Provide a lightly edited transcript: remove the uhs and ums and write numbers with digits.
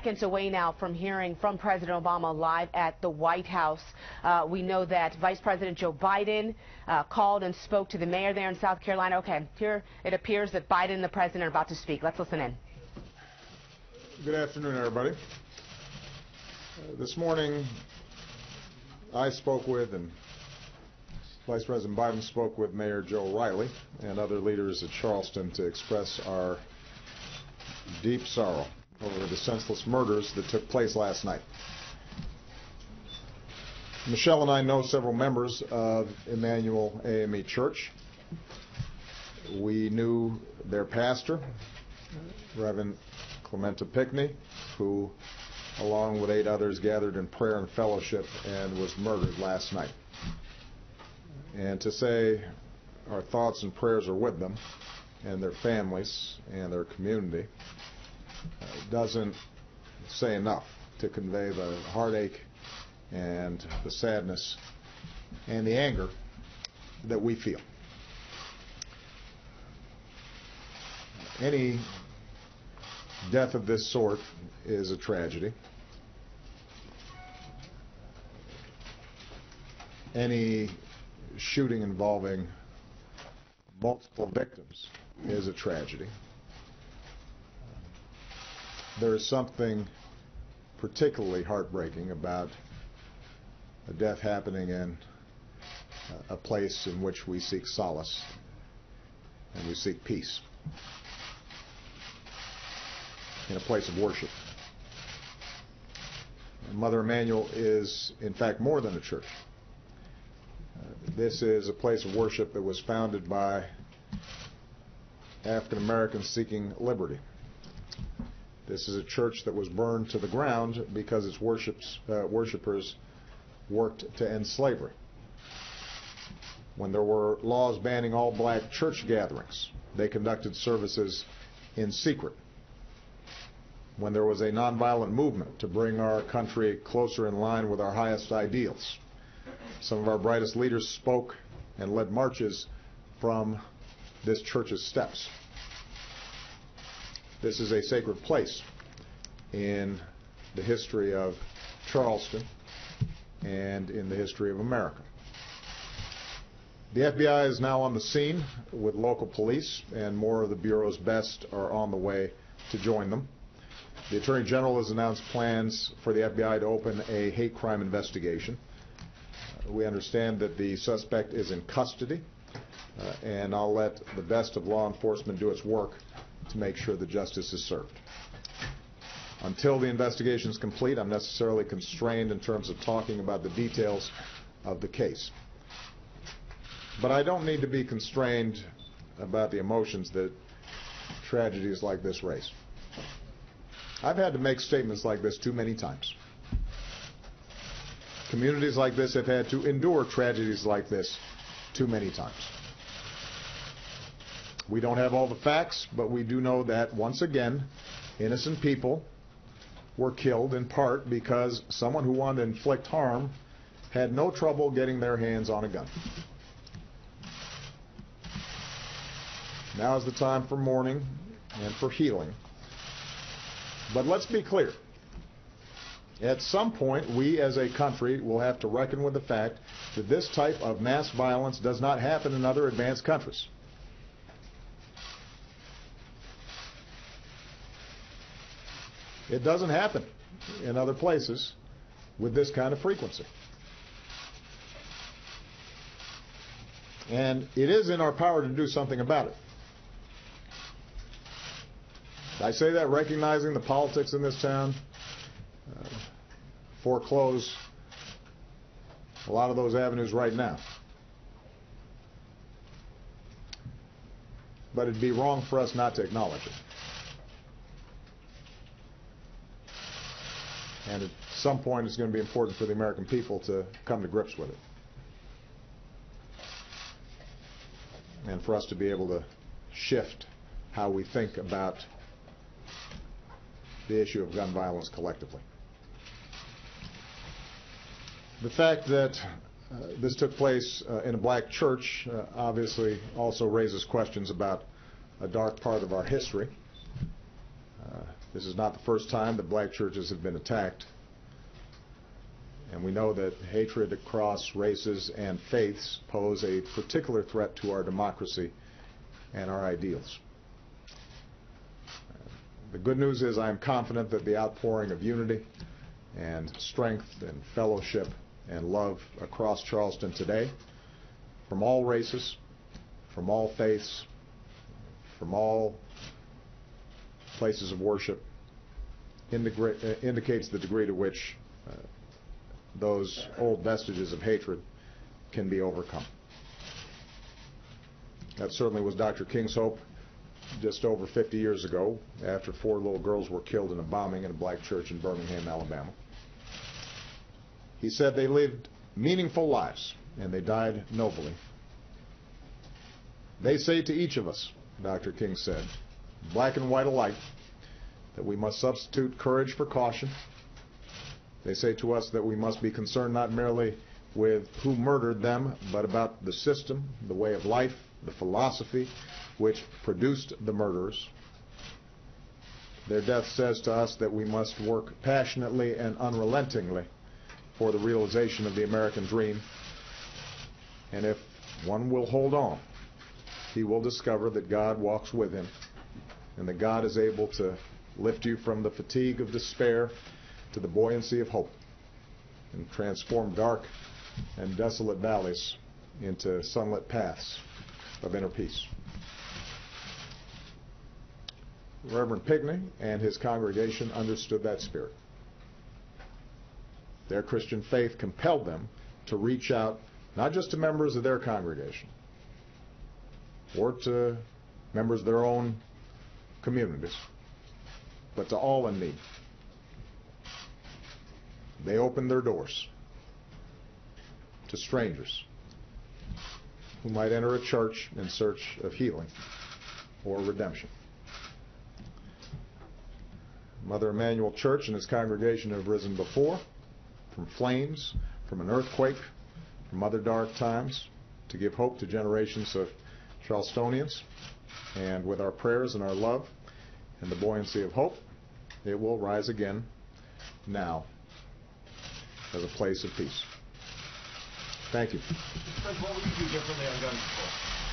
seconds away now from hearing from President Obama live at the White House. We know that Vice President Joe Biden called and spoke to the mayor there in South Carolina. Okay, here it appears that Biden and the president are about to speak. Let's listen in. Good afternoon, everybody. This morning, I spoke with, and Vice President Biden spoke with Mayor Joe Riley and other leaders at Charleston to express our deep sorrow over the senseless murders that took place last night. Michelle and I know several members of Emmanuel AME Church. We knew their pastor, Reverend Clementa Pickney, who, along with 8 others, gathered in prayer and fellowship and was murdered last night. And to say our thoughts and prayers are with them and their families and their community doesn't say enough to convey the heartache and the sadness and the anger that we feel. Any death of this sort is a tragedy. Any shooting involving multiple victims is a tragedy. There is something particularly heartbreaking about a death happening in a place in which we seek solace and we seek peace, in a place of worship. And Mother Emanuel is, in fact, more than a church. This is a place of worship that was founded by African Americans seeking liberty. This is a church that was burned to the ground because its worshipers worked to end slavery. When there were laws banning all black church gatherings, they conducted services in secret. When there was a nonviolent movement to bring our country closer in line with our highest ideals, some of our brightest leaders spoke and led marches from this church's steps. This is a sacred place in the history of Charleston and in the history of America. The FBI is now on the scene with local police, and more of the Bureau's best are on the way to join them. The Attorney General has announced plans for the FBI to open a hate crime investigation. We understand that the suspect is in custody, and I'll let the best of law enforcement do its work to make sure that justice is served. Until the investigation is complete, I'm necessarily constrained in terms of talking about the details of the case. But I don't need to be constrained about the emotions that tragedies like this raise. I've had to make statements like this too many times. Communities like this have had to endure tragedies like this too many times. We don't have all the facts, but we do know that, once again, innocent people were killed in part because someone who wanted to inflict harm had no trouble getting their hands on a gun. Now is the time for mourning and for healing. But let's be clear. At some point, we as a country will have to reckon with the fact that this type of mass violence does not happen in other advanced countries. It doesn't happen in other places with this kind of frequency. And it is in our power to do something about it. I say that recognizing the politics in this town foreclose a lot of those avenues right now. But it'd be wrong for us not to acknowledge it. And at some point it's going to be important for the American people to come to grips with it. And for us to be able to shift how we think about the issue of gun violence collectively. The fact that this took place in a black church obviously also raises questions about a dark part of our history. This is not the first time that black churches have been attacked. And we know that hatred across races and faiths pose a particular threat to our democracy and our ideals. The good news is I am confident that the outpouring of unity and strength and fellowship and love across Charleston today, from all races, from all faiths, from all places of worship, indicates the degree to which those old vestiges of hatred can be overcome. That certainly was Dr. King's hope just over 50 years ago, after 4 little girls were killed in a bombing in a black church in Birmingham, Alabama. He said they lived meaningful lives and they died nobly. They say to each of us, Dr. King said, black and white alike, that we must substitute courage for caution. They say to us that we must be concerned not merely with who murdered them, but about the system, the way of life, the philosophy which produced the murderers. Their death says to us that we must work passionately and unrelentingly for the realization of the American dream. And if one will hold on, he will discover that God walks with him and that God is able to lift you from the fatigue of despair to the buoyancy of hope and transform dark and desolate valleys into sunlit paths of inner peace. Reverend Pigney and his congregation understood that spirit. Their Christian faith compelled them to reach out not just to members of their congregation or to members of their own communities, but to all in need. They opened their doors to strangers who might enter a church in search of healing or redemption. Mother Emanuel Church and its congregation have risen before, from flames, from an earthquake, from other dark times, to give hope to generations of Charlestonians. And with our prayers and our love and the buoyancy of hope, it will rise again now as a place of peace. Thank you. What would you do differently on gun control?